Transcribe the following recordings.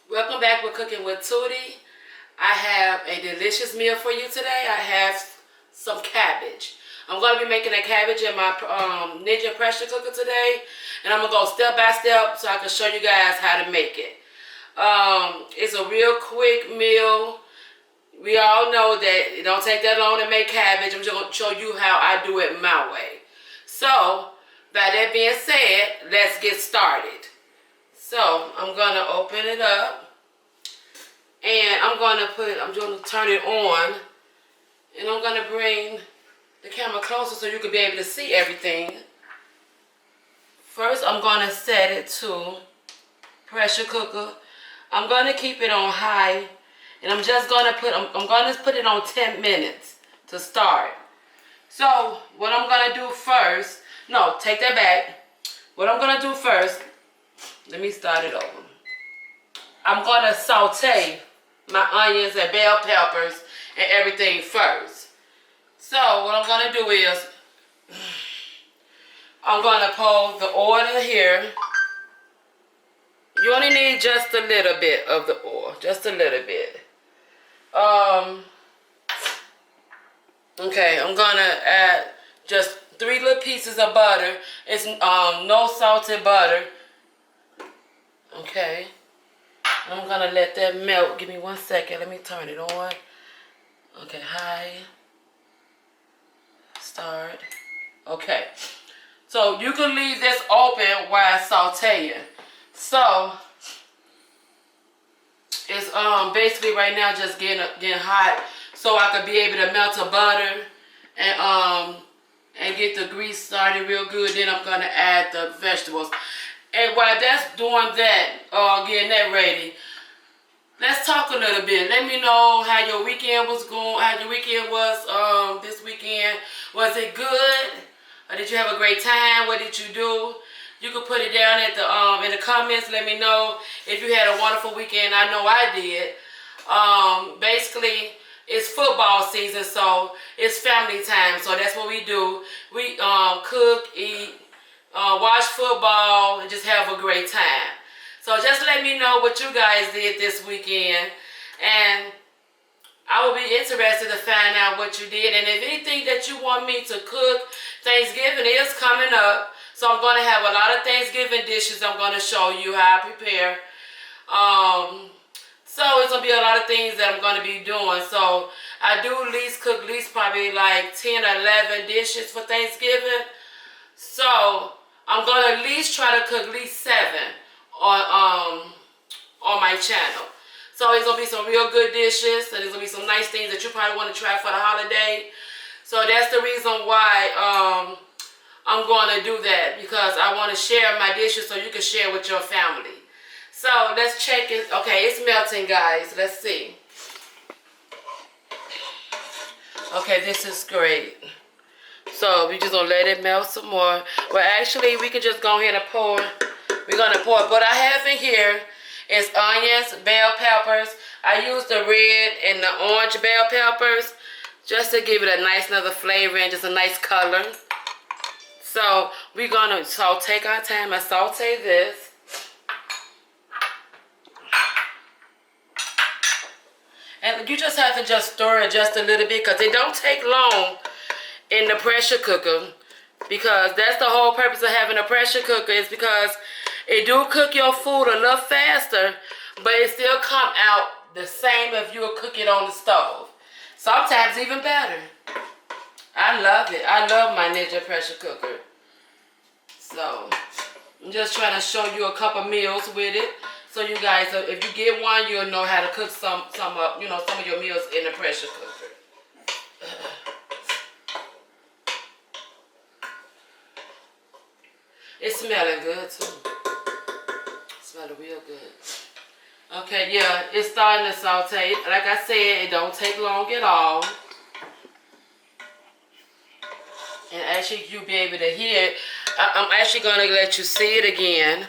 Welcome back with Cooking with Tudy. I have a delicious meal for you today. I have some cabbage. I'm going to be making a cabbage in my Ninja pressure cooker today. And I'm going to go step by step so I can show you guys how to make it. It's a real quick meal. We all know that it don't take that long to make cabbage. I'm just going to show you how I do it my way. So, by that being said, let's get started. So, I'm going to open it up. And I'm going to turn it on. And I'm going to bring the camera closer so you can be able to see everything. First, I'm going to set it to pressure cooker. I'm going to keep it on high. And I'm just going to put it on 10 minutes to start. So, what I'm going to do first, no, take that back. What I'm going to do first, let me start it over. I'm going to saute my onions and bell peppers and everything first. So, what I'm going to do is, I'm going to pour the oil here. You only need just a little bit of the oil, just a little bit. Okay, I'm going to add just 3 little pieces of butter. It's no salted butter. Okay. I'm going to let that melt. Give me 1 second. Let me turn it on. Okay, high. Start. Okay. So you can leave this open while sauteing. So it's basically right now just getting hot, so I could be able to melt the butter and get the grease started real good. Then I'm gonna add the vegetables. And while that's doing that, getting that ready, let's talk a little bit. Let me know how your weekend was going. How your weekend was this weekend. Was it good? Or did you have a great time? What did you do? You can put it down at the in the comments. Let me know if you had a wonderful weekend. I know I did. Basically, it's football season, so it's family time. So that's what we do. We cook, eat, watch football, and just have a great time. So just let me know what you guys did this weekend, and I will be interested to find out what you did. And if anything that you want me to cook, Thanksgiving is coming up. So I'm going to have a lot of Thanksgiving dishes I'm going to show you how I prepare. So it's going to be a lot of things that I'm going to be doing. So I do cook at least probably like 10 or 11 dishes for Thanksgiving. So I'm going to at least try to cook at least 7 on my channel. So it's going to be some real good dishes. And there's going to be some nice things that you probably want to try for the holiday. So that's the reason why I'm going to do that, because I want to share my dishes so you can share with your family. So let's check it. Okay, it's melting, guys. Let's see. Okay, this is great. So we're just going to let it melt some more. Well, actually, we can just go ahead and pour. We're going to pour. What I have in here is onions, bell peppers. I use the red and the orange bell peppers just to give it a nice another flavor and just a nice color. So we're going to take our time and saute this. And you just have to just stir it just a little bit, because it don't take long in the pressure cooker. Because that's the whole purpose of having a pressure cooker, is because it do cook your food a little faster, but it still come out the same if you would cook it on the stove. Sometimes even better. I love it. I love my Ninja pressure cooker. So, I'm just trying to show you a couple meals with it. So you guys, if you get one, you'll know how to cook some of your meals in the pressure cooker. It's smelling good too. Smelling real good. Okay, yeah, it's starting to saute. Like I said, it don't take long at all. And actually, you'll be able to hear it. I'm actually going to let you see it again.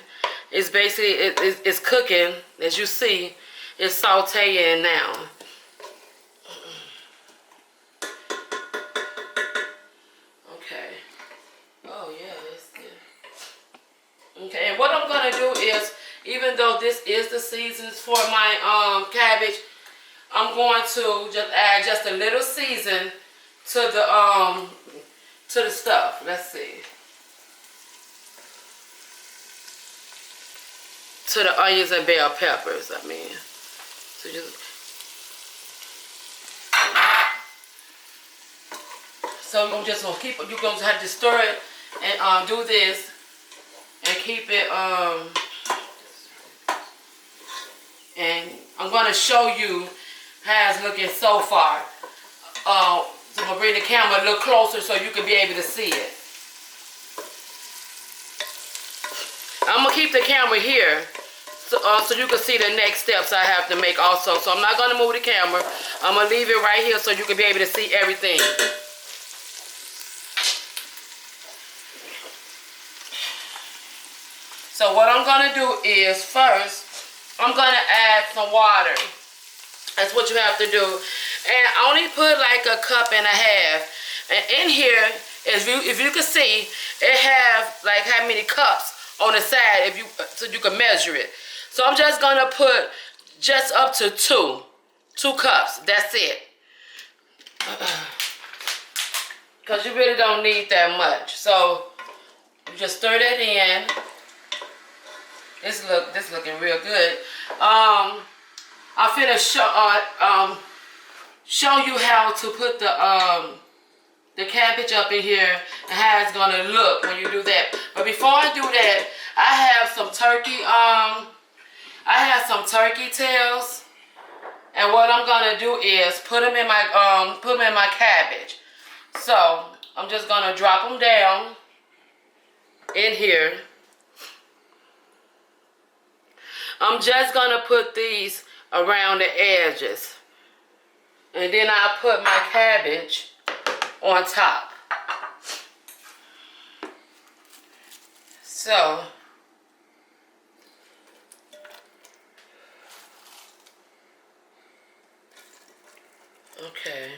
It's basically, it's cooking. As you see, it's sauteing now. Okay. Oh, yeah, it's good. Okay, and what I'm going to do is even though this is the seasons for my cabbage, I'm going to just add just a little season to the stuff. Let's see. To the onions and bell peppers, I mean. So I'm just gonna keep it. You're gonna have to stir it and do this and keep it and I'm gonna show you how it's looking so far. So I'm gonna bring the camera a little closer so you can be able to see it. I'm gonna keep the camera here so you can see the next steps I have to make also. So I'm not gonna move the camera. I'm gonna leave it right here so you can be able to see everything. So what I'm gonna do is first, I'm gonna add some water. That's what you have to do. And I only put like a cup and a half. And in here, if you can see, it have like how many cups on the side so you can measure it. So I'm just gonna put just up to two cups. That's it. Because you really don't need that much. So you just stir that in. This looking real good. I'm finna show you how to put the cabbage up in here and how it's gonna look when you do that. But before I do that, I have some turkey tails, and what I'm gonna do is put them in my cabbage. So I'm just gonna drop them down in here. I'm just gonna put these around the edges, and then I'll put my cabbage on top. So okay.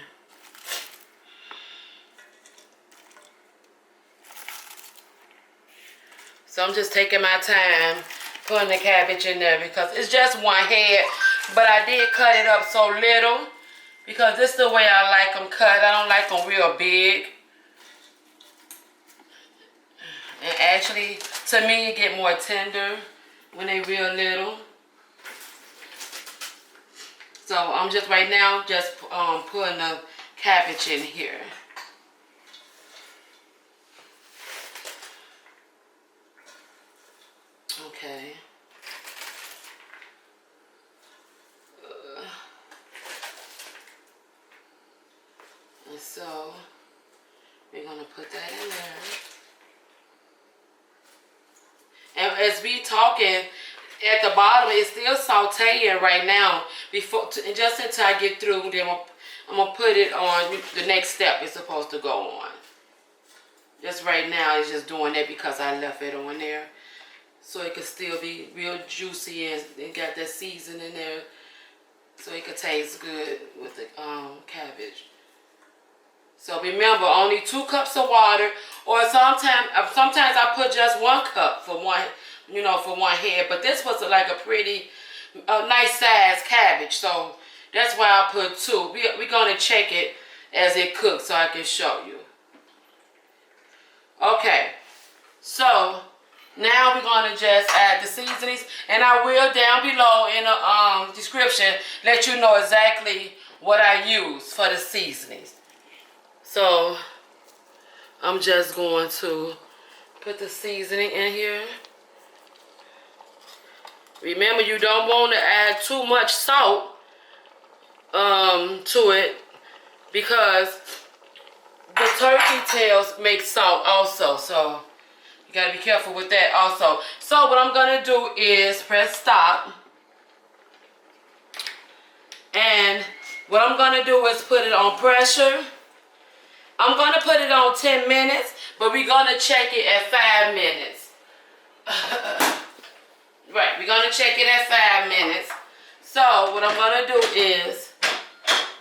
So I'm just taking my time putting the cabbage in there because it's just one head, but I did cut it up so little because this is the way I like them cut. I don't like them real big. And actually, to me, it get more tender when they real little. So I'm just right now just putting the cabbage in here. Okay. And so we're gonna put that in there. And as we talking, at the bottom it's still sauteing right now. Just until I get through, then I'm gonna put it on. The next step is supposed to go on. Just right now, it's just doing that because I left it on there. So it could still be real juicy and got that seasoning in there, so it could taste good with the cabbage. So remember, only 2 cups of water, or sometimes I put just 1 cup for one, for one head. But this was like a pretty nice size cabbage, so that's why I put 2. We're gonna check it as it cooks so I can show you. Okay, so now we're going to just add the seasonings, and I will down below in the description let you know exactly what I use for the seasonings. So I'm just going to put the seasoning in here. Remember, you don't want to add too much salt to it because the turkey tails make salt also, so you gotta be careful with that also. So what I'm gonna do is press stop. And what I'm gonna do is put it on pressure. I'm gonna put it on 10 minutes, but we're gonna check it at 5 minutes. Right, we're gonna check it at 5 minutes. So what I'm gonna do is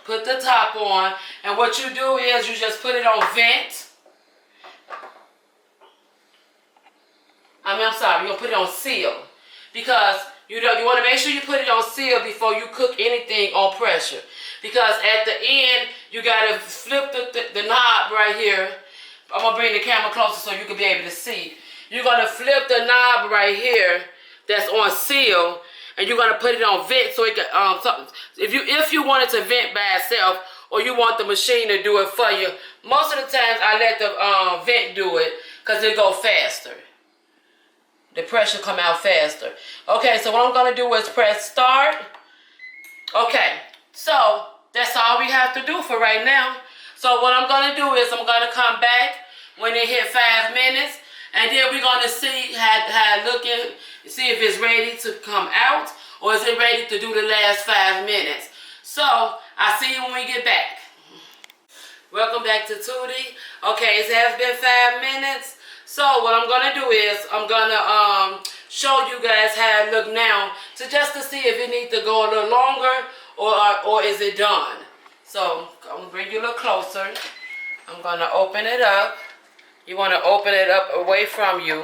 put the top on, and what you do is you just put it on vent. I'm sorry, you're gonna put it on seal, because You want to make sure you put it on seal before you cook anything on pressure. Because at the end, you got to flip the knob right here. I'm going to bring the camera closer so you can be able to see. You're going to flip the knob right here that's on seal. And you're going to put it on vent so it can, if you want it to vent by itself or you want the machine to do it for you, most of the times I let the vent do it because it go faster. The pressure come out faster. Okay, so what I'm going to do is press start. Okay, so that's all we have to do for right now. So what I'm going to do is I'm going to come back when it hit 5 minutes. And then we're going to see how it looking, see if it's ready to come out or is it ready to do the last 5 minutes. So, I'll see you when we get back. Welcome back to Tudy. Okay, it has been 5 minutes. So, what I'm going to do is I'm going to show you guys how it look now just to see if it needs to go a little longer or is it done. So, I'm going to bring you a little closer. I'm going to open it up. You want to open it up away from you.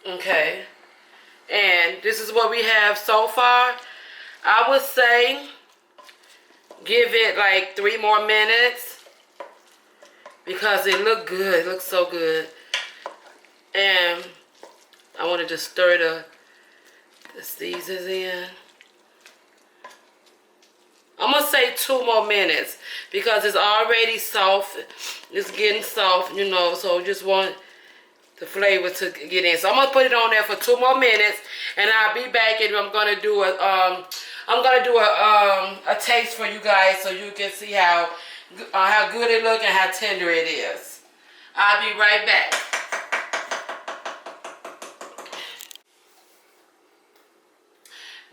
Okay. And this is what we have so far. I would say give it like 3 more minutes because it looked good. It looks so good. And I want to just stir the seasons in. I'm going to say 2 more minutes because it's already soft. It's getting soft, you know, so just want the flavor to get in. So I'm going to put it on there for 2 more minutes and I'll be back and I'm going to do a taste for you guys so you can see how good it looks and how tender it is. I'll be right back.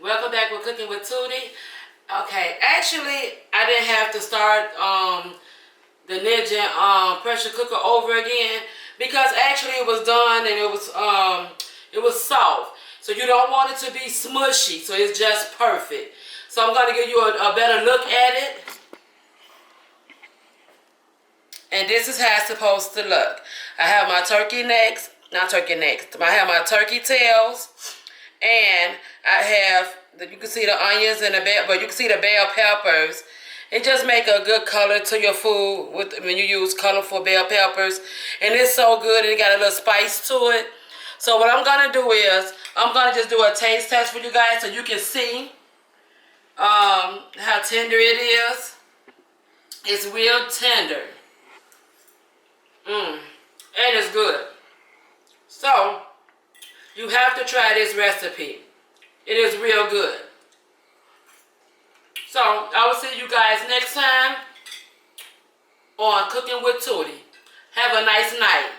Welcome back with Cooking with Tudy. Okay, actually, I didn't have to start the Ninja pressure cooker over again because actually it was done and it was soft. So you don't want it to be smushy, so it's just perfect. So I'm going to give you a better look at it. And this is how it's supposed to look. I have my turkey necks, not turkey necks, I have my turkey tails, and I have, you can see the onions and the bell, but you can see the bell peppers. It just make a good color to your food when you use colorful bell peppers. And it's so good and it got a little spice to it. So what I'm going to do is, I'm going to just do a taste test for you guys so you can see how tender it is. It's real tender. And it's good. So, you have to try this recipe. It is real good. So, I will see you guys next time on Cooking with Tudy. Have a nice night.